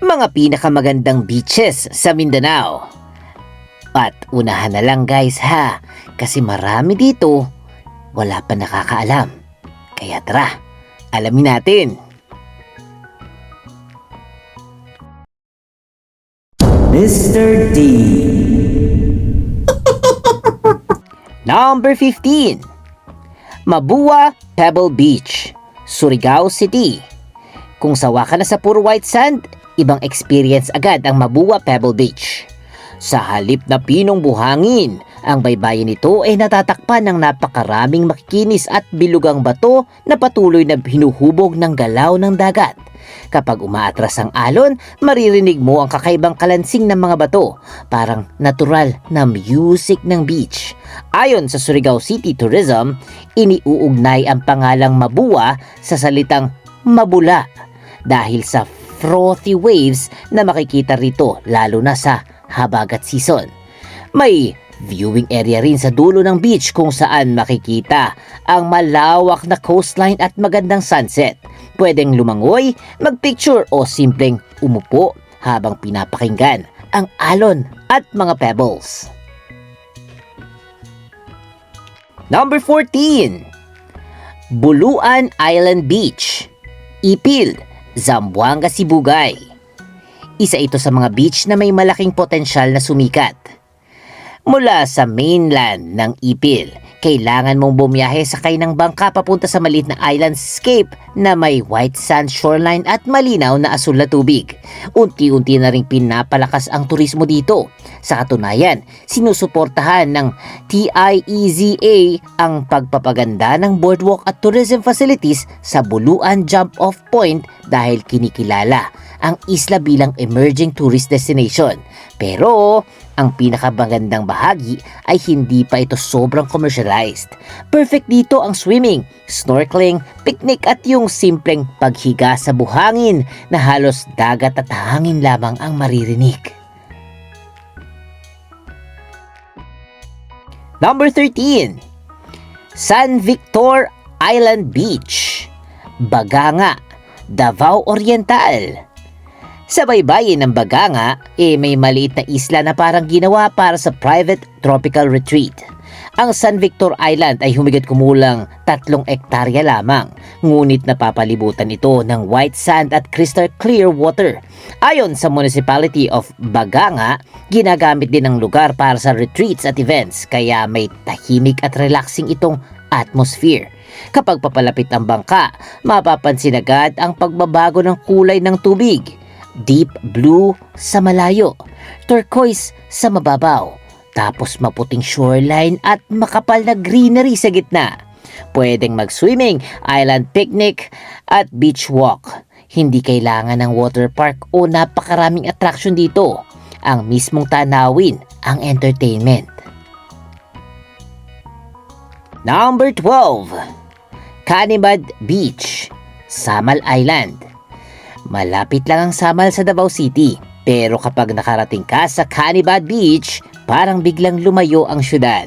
Mga pinakamagandang beaches sa Mindanao. At unahan na lang guys ha, kasi marami dito wala pa nakakaalam. Kaya tara, alamin natin. Mr. D. Number 15. Mabua Pebble Beach, Surigao City. Kung sawa ka na sa puro white sand, ibang experience agad ang Mabua Pebble Beach. Sa halip na pinong buhangin, ang baybayin nito ay natatakpan ng napakaraming makikinis at bilugang bato na patuloy na hinuhubog ng galaw ng dagat. Kapag umaatras ang alon, maririnig mo ang kakaibang kalansing ng mga bato, parang natural na music ng beach. Ayon sa Surigao City Tourism, iniuugnay ang pangalang Mabua sa salitang mabula dahil sa frothy waves na makikita rito lalo na sa habagat season. May viewing area rin sa dulo ng beach kung saan makikita ang malawak na coastline at magandang sunset. Pwedeng lumangoy, magpicture o simpleng umupo habang pinapakinggan ang alon at mga pebbles. Number 14. Buluan Island Beach, Ipil, Zamboanga, Sibugay. Isa ito sa mga beach na may malaking potensyal na sumikat. Mula sa mainland ng Ipil, kailangan mong bumiyahe sakay ng bangka papunta sa maliit na islandscape na may white sand shoreline at malinaw na asul na tubig. Unti-unti na ring pinapalakas ang turismo dito. Sa katunayan, sinusuportahan ng TIEZA ang pagpapaganda ng boardwalk at tourism facilities sa Buluan Jump-Off Point dahil kinikilala ang isla bilang emerging tourist destination. Pero ang pinakamagandang bahagi ay hindi pa ito sobrang commercialized. Perfect dito ang swimming, snorkeling, picnic at yung simpleng paghiga sa buhangin na halos dagat at hangin lamang ang maririnig. Number 13. San Victor Island Beach, Baganga, Davao Oriental. Sa baybayin ng Baganga, may maliit na isla na parang ginawa para sa private tropical retreat. Ang San Victor Island ay humigit kumulang 3 ektarya lamang, ngunit napapalibutan ito ng white sand at crystal clear water. Ayon sa Municipality of Baganga, ginagamit din ang lugar para sa retreats at events, kaya may tahimik at relaxing itong atmosphere. Kapag papalapit ang bangka, mapapansin agad ang pagbabago ng kulay ng tubig. Deep blue sa malayo, turquoise sa mababaw, tapos maputing shoreline at makapal na greenery sa gitna. Pwedeng mag-swimming, island picnic at beach walk. Hindi kailangan ng water park o napakaraming attraction dito. Ang mismong tanawin ang entertainment. Number 12. Canibad Beach, Samal Island. Malapit lang ang Samal sa Davao City, pero kapag nakarating ka sa Canibad Beach, parang biglang lumayo ang syudad.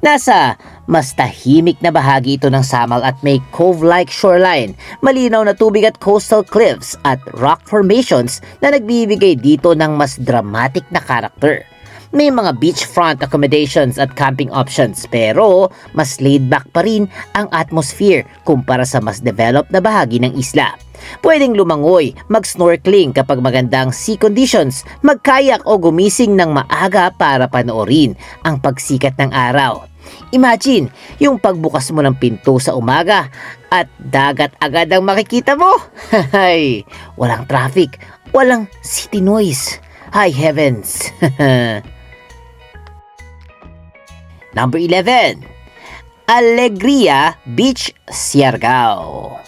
Nasa mas tahimik na bahagi ito ng Samal at may cove-like shoreline, malinaw na tubig at coastal cliffs at rock formations na nagbibigay dito ng mas dramatic na karakter. May mga beachfront accommodations at camping options, pero mas laid back pa rin ang atmosphere kumpara sa mas developed na bahagi ng isla. Pwedeng lumangoy, mag-snorkeling kapag magandang sea conditions, magkayak o gumising ng maaga para panoorin ang pagsikat ng araw. Imagine yung pagbukas mo ng pinto sa umaga at dagat agad ang makikita mo. Walang traffic, walang city noise. Hi heavens! Number 11. Alegria Beach, Siargao.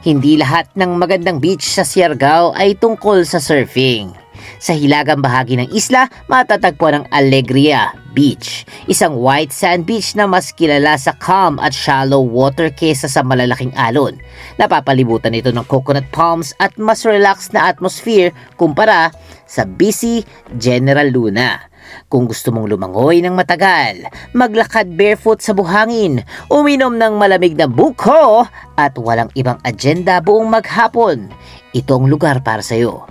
Hindi lahat ng magandang beach sa Siargao ay tungkol sa surfing. Sa hilagang bahagi ng isla, matatagpuan ang Alegria Beach, isang white sand beach na mas kilala sa calm at shallow water kesa sa malalaking alon. Napapalibutan ito ng coconut palms at mas relaxed na atmosphere kumpara sa busy General Luna. Kung gusto mong lumangoy ng matagal, maglakad barefoot sa buhangin, uminom ng malamig na buko at walang ibang agenda buong maghapon, ito ang lugar para sa iyo.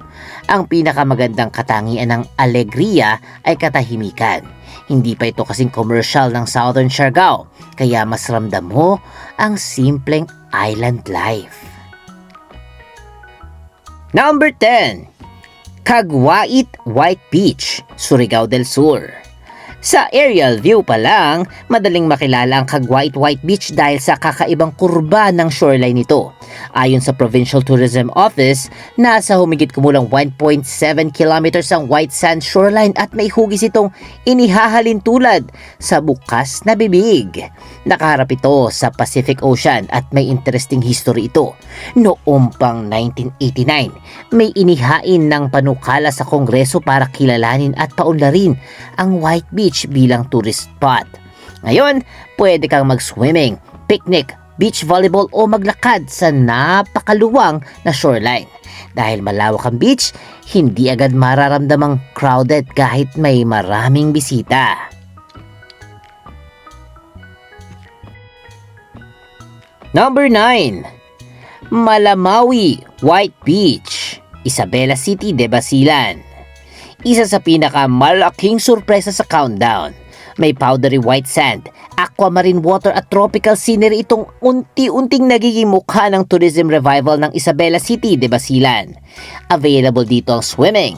Ang pinakamagandang katangian ng Alegria ay katahimikan. Hindi pa ito kasing commercial ng Southern Siargao, kaya mas ramdam mo ang simpleng island life. Number 10. Caguait White Beach, Surigao del Sur. Sa aerial view pa lang, madaling makilala ang Caguait White Beach dahil sa kakaibang kurba ng shoreline nito. Ayon sa Provincial Tourism Office, nasa humigit kumulang 1.7 kilometers ang white sand shoreline at may hugis itong inihahalin tulad sa bukas na bibig. Nakaharap ito sa Pacific Ocean at may interesting history ito. Noong pang 1989, may inihain ng panukala sa Kongreso para kilalanin at paunlarin ang White Beach bilang tourist spot. Ngayon, pwede kang mag-swimming, picnic, beach volleyball o maglakad sa napakaluwang na shoreline. Dahil malawak ang beach, hindi agad mararamdamang crowded kahit may maraming bisita. Number 9. Malamawi White Beach, Isabela City de Basilan. Isa sa pinakamalaking sorpresa sa countdown. May powdery white sand, aquamarine water at tropical scenery itong unti-unting nagiging mukha ng tourism revival ng Isabela City de Basilan. Available dito ang swimming,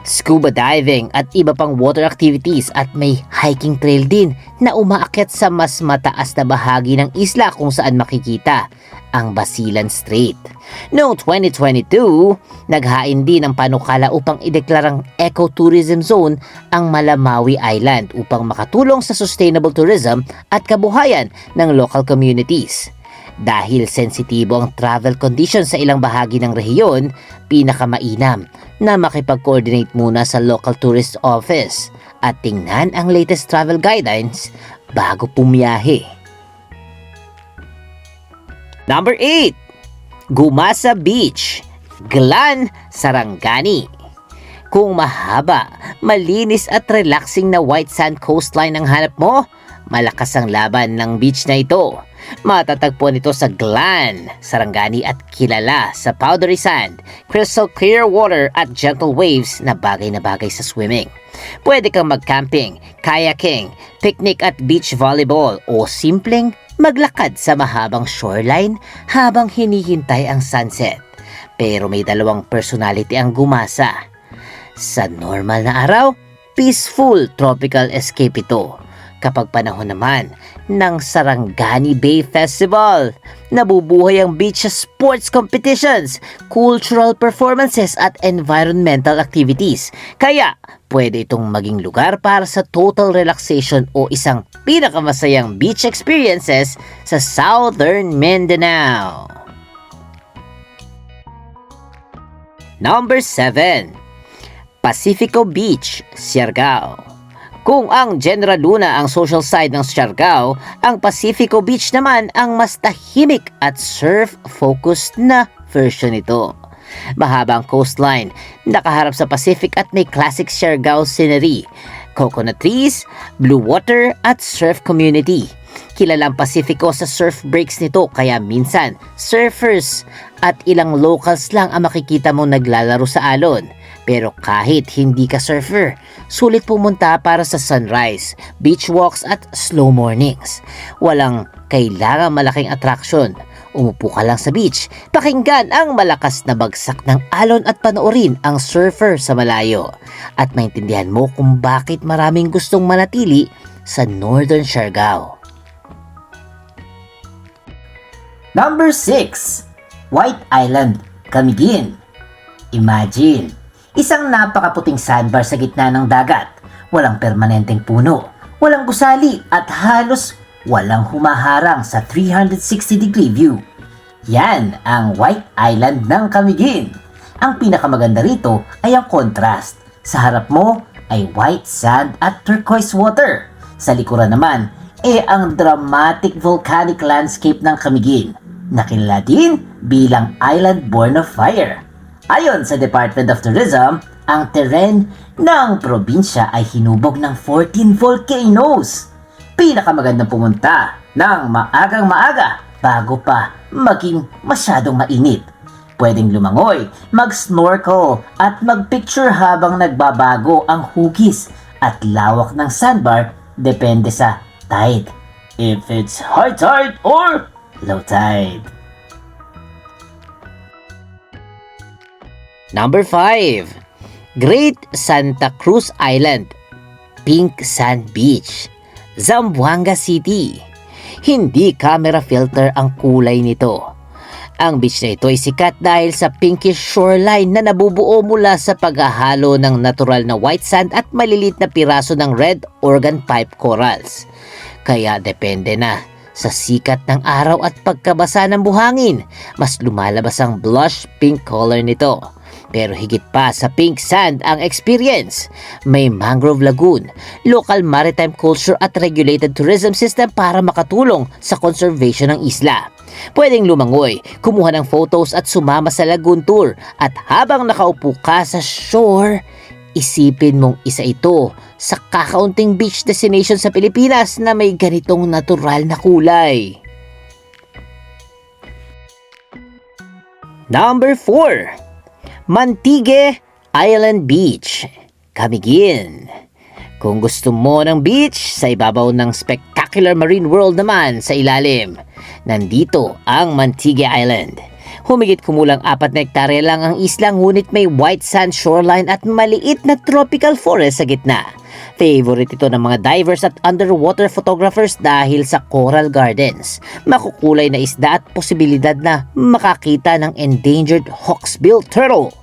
scuba diving at iba pang water activities at may hiking trail din na umaakyat sa mas mataas na bahagi ng isla kung saan makikita ang Basilan Strait. Noong 2022, naghain din ng panukala upang ideklarang ecotourism zone ang Malamawi Island upang makatulong sa sustainable tourism at kabuhayan ng local communities. Dahil sensitibo ang travel conditions sa ilang bahagi ng rehiyon, pinakamainam na makipag-coordinate muna sa local tourist office at tingnan ang latest travel guidelines bago pumiyahe. Number 8. Gumasa Beach, Glan, Sarangani. Kung mahaba, malinis at relaxing na white sand coastline ang hanap mo, malakas ang laban ng beach na ito. Matatagpuan ito sa Glan, Sarangani at kilala sa powdery sand, crystal clear water at gentle waves na bagay sa swimming. Pwede kang mag-camping, kayaking, picnic at beach volleyball o simpleng maglakad sa mahabang shoreline habang hinihintay ang sunset. Pero may dalawang personality ang Gumasa. Sa normal na araw, peaceful tropical escape ito. Kapag panahon naman ng Sarangani Bay Festival, nabubuhay ang beach sports competitions, cultural performances at environmental activities. Kaya pwede itong maging lugar para sa total relaxation o isang pinakamasayang beach experiences sa Southern Mindanao. Number 7. Pacifico Beach, Siargao. Kung ang General Luna ang social side ng Siargao, ang Pacifico Beach naman ang mas tahimik at surf-focused na version nito. Mahaba ang coastline, nakaharap sa Pacific at may classic Siargao scenery, coconut trees, blue water at surf community. Kilala ang Pacifico sa surf breaks nito kaya minsan surfers at ilang locals lang ang makikita mong naglalaro sa alon. Pero kahit hindi ka surfer, sulit pumunta para sa sunrise, beach walks at slow mornings. Walang kailangang malaking attraction. Umupo ka lang sa beach, pakinggan ang malakas na bagsak ng alon at panoorin ang surfer sa malayo. At maintindihan mo kung bakit maraming gustong manatili sa Northern Siargao. Number 6. White Island, Camiguin. Imagine, isang napakaputing sandbar sa gitna ng dagat. Walang permanenteng puno, walang gusali at halos walang humaharang sa 360-degree view. Yan ang White Island ng Camiguin. Ang pinakamaganda rito ay ang contrast. Sa harap mo ay white sand at turquoise water. Sa likuran naman ang dramatic volcanic landscape ng Camiguin, nakilala din bilang Island Born of Fire. Ayon sa Department of Tourism, ang terrain ng probinsya ay hinubog ng 14 volcanoes. Pinakamagandang pumunta ng maagang maaga bago pa maging masyadong mainit. Pwedeng lumangoy, mag-snorkel at mag-picture habang nagbabago ang hugis at lawak ng sandbar depende sa tide. If it's high tide or low tide. Number 5. Great Santa Cruz Island, Pink Sand Beach, Zamboanga City. Hindi camera filter ang kulay nito. Ang beach na ito ay sikat dahil sa pinkish shoreline na nabubuo mula sa paghahalo ng natural na white sand at malilit na piraso ng red organ pipe corals. Kaya depende na sa sikat ng araw at pagkabasa ng buhangin, mas lumalabas ang blush pink color nito. Pero higit pa sa pink sand ang experience, may mangrove lagoon, local maritime culture at regulated tourism system para makatulong sa conservation ng isla. Pwedeng lumangoy, kumuha ng photos at sumama sa lagoon tour, at habang nakaupo ka sa shore, isipin mong isa ito sa kakaunting beach destination sa Pilipinas na may ganitong natural na kulay. Number 4. Mantigue Island Beach, Camiguin. Kung gusto mo ng beach sa ibabaw ng spectacular marine world naman sa ilalim, nandito ang Mantigue Island. Humigit kumulang 4 na hektarya lang ang isla, ngunit may white sand shoreline at maliit na tropical forest sa gitna. Favorite ito ng mga divers at underwater photographers dahil sa coral gardens, makukulay na isda at posibilidad na makakita ng endangered hawksbill turtle.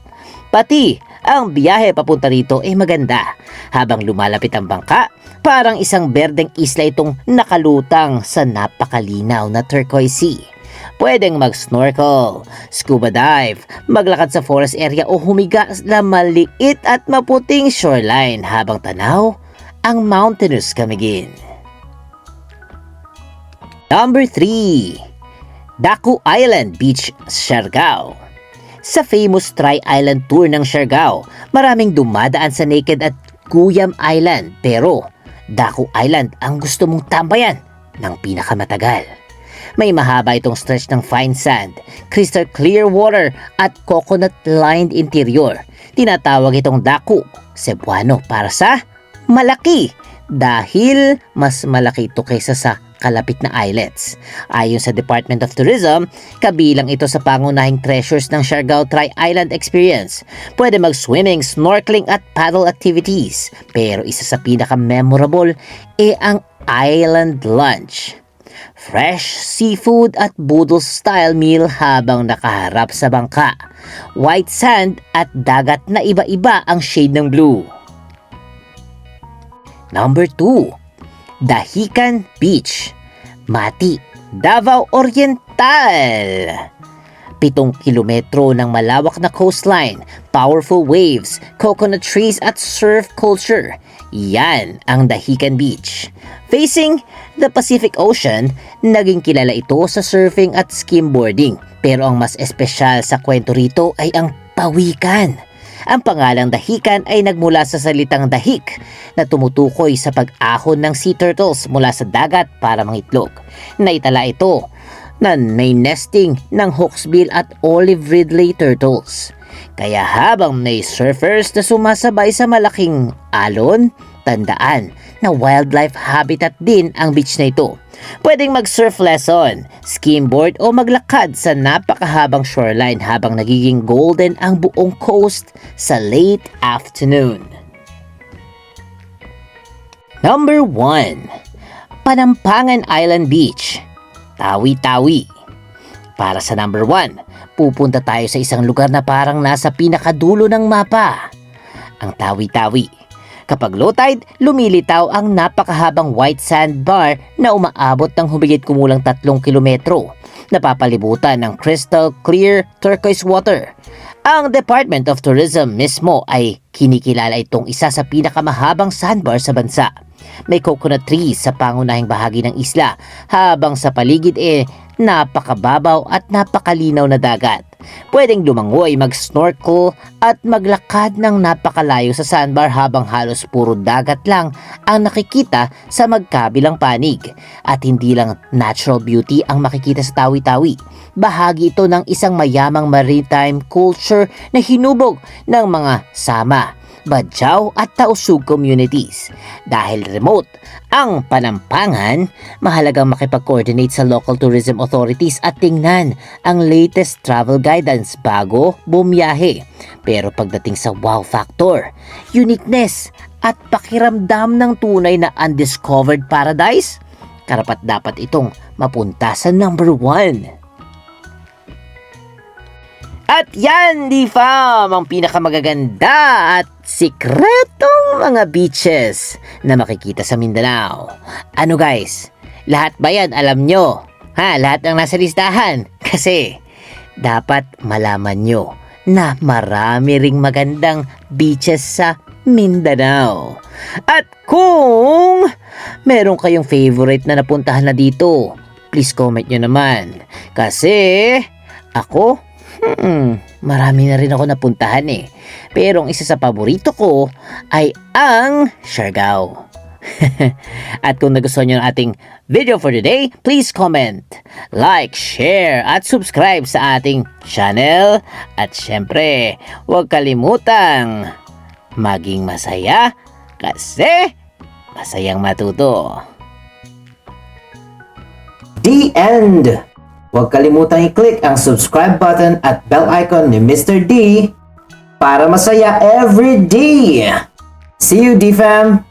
Pati ang biyahe papunta rito ay maganda. Habang lumalapit ang bangka, parang isang berdeng isla itong nakalutang sa napakalinaw na turquoise sea. Pwedeng mag-snorkel, scuba dive, maglakad sa forest area o humiga sa maliit at maputing shoreline habang tanaw ang mountainous Camiguin. Number 3. Daku Island Beach, Siargao. Sa famous Tri-Island Tour ng Siargao, maraming dumadaan sa Naked at Guyam Island, pero Daku Island ang gusto mong tambayan ng pinakamatagal. May mahaba itong stretch ng fine sand, crystal clear water at coconut-lined interior. Tinatawag itong Daku Cebuano para sa malaki dahil mas malaki ito kaysa sa kalapit na islets. Ayon sa Department of Tourism, kabilang ito sa pangunahing treasures ng Siargao Tri-Island Experience. Pwede mag-swimming, snorkeling at paddle activities. Pero isa sa pinaka-memorable ang island lunch. Fresh seafood at budol-style meal habang nakaharap sa bangka. White sand at dagat na iba-iba ang shade ng blue. Number 2. Dahican Beach, Mati, Davao Oriental. 7 kilometro ng malawak na coastline, powerful waves, coconut trees at surf culture. Yan ang Dahican Beach. Facing the Pacific Ocean, naging kilala ito sa surfing at skimboarding. Pero ang mas espesyal sa kwento rito ay ang pawikan. Ang pangalang Dahican ay nagmula sa salitang dahik na tumutukoy sa pag-ahon ng sea turtles mula sa dagat para mangitlog. Naitala ito na may nesting ng hawksbill at olive ridley turtles. Kaya habang may surfers na sumasabay sa malaking alon, tandaan na wildlife habitat din ang beach na ito. Pwedeng mag-surf lesson, skimboard o maglakad sa napakahabang shoreline habang nagiging golden ang buong coast sa late afternoon. Number 1. Panampangan Island Beach, Tawi-Tawi. Para sa number 1, pupunta tayo sa isang lugar na parang nasa pinakadulo ng mapa, ang Tawi-Tawi. Kapag low tide, lumilitaw ang napakahabang white sand bar na umaabot ng humigit kumulang 3 kilometro. Napapalibutan ng crystal clear turquoise water. Ang Department of Tourism mismo ay kinikilala itong isa sa pinakamahabang sandbar sa bansa. May coconut trees sa pangunahing bahagi ng isla, habang sa paligid napakababaw at napakalinaw na dagat. Pwedeng lumangoy, mag-snorkel at maglakad ng napakalayo sa sandbar habang halos puro dagat lang ang nakikita sa magkabilang panig. At hindi lang natural beauty ang makikita sa Tawi-Tawi. Bahagi ito ng isang mayamang maritime culture na hinubog ng mga Sama, Badjao at Tausug communities. Dahil remote ang Panampangan, mahalagang makipag-coordinate sa local tourism authorities at tingnan ang latest travel guidance bago bumiyahe. Pero pagdating sa wow factor, uniqueness at pakiramdam ng tunay na undiscovered paradise, karapat-dapat itong mapunta sa number 1. At yan, di fam, ang pinakamagaganda at sikretong mga beaches na makikita sa Mindanao. Ano guys, lahat ba yan alam nyo? Ha, lahat ng nasa listahan? Kasi dapat malaman nyo na marami ring magandang beaches sa Mindanao. At kung meron kayong favorite na napuntahan na dito, please comment nyo naman. Kasi ako, marami na rin ako napuntahan eh. Pero ang isa sa paborito ko ay ang Siargao. At kung nagustuhan nyo ng ating video for today, please comment, like, share at subscribe sa ating channel. At syempre, huwag kalimutang maging masaya kasi masayang matuto. The end! Huwag kalimutang i-click ang subscribe button at bell icon ni Mr. D para masaya every day. See you, D-Fam!